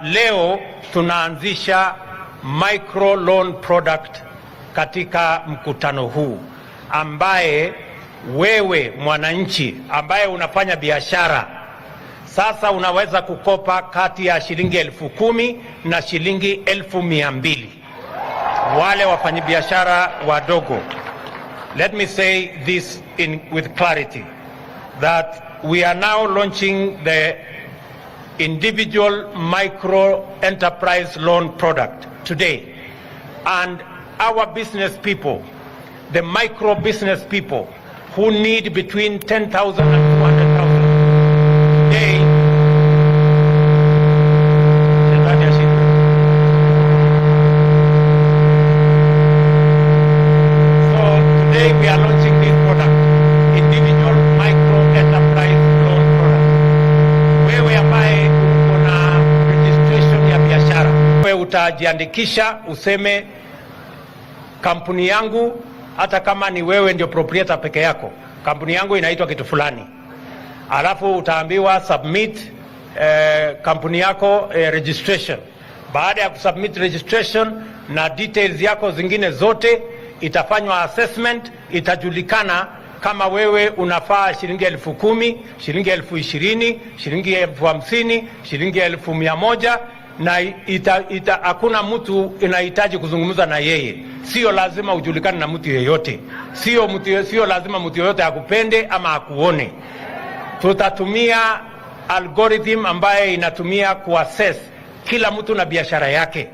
Leo tunaanzisha micro loan product katika mkutano huu, ambaye wewe mwananchi ambaye unafanya biashara sasa unaweza kukopa kati ya shilingi 10,000 na shilingi 200,000. Wale wafanyabiashara wadogo. Let me say this with clarity, that we are now launching the individual micro enterprise loan product today, and our business people, the micro business people who need between 10,000 and 200,000 today, SHETANI ASHINDWE. So today we are launching this product, individual micro enterprise loan product. Wewe ambaye uko na registration ya biashara, wewe utajiandikisha useme kampuni yangu, hata kama ni wewe ndio proprietor peke yako, kampuni yangu inaitwa kitu fulani. Alafu utaambiwa submit kampuni yako registration. Baada ya kusubmit registration na details yako zingine zote, itafanywa assessment, itajulikana kama wewe unafaa shilingi 10,000, shilingi 20,000, shilingi 50,000, shilingi 100,000, na hakuna mtu inahitaji kuzungumza na yeye. Sio lazima ujulikane na mtu yeyote. Sio lazima mtu yeyote akupende ama akuone. Tutatumia algorithm ambaye inatumia kuassess kila mtu na biashara yake.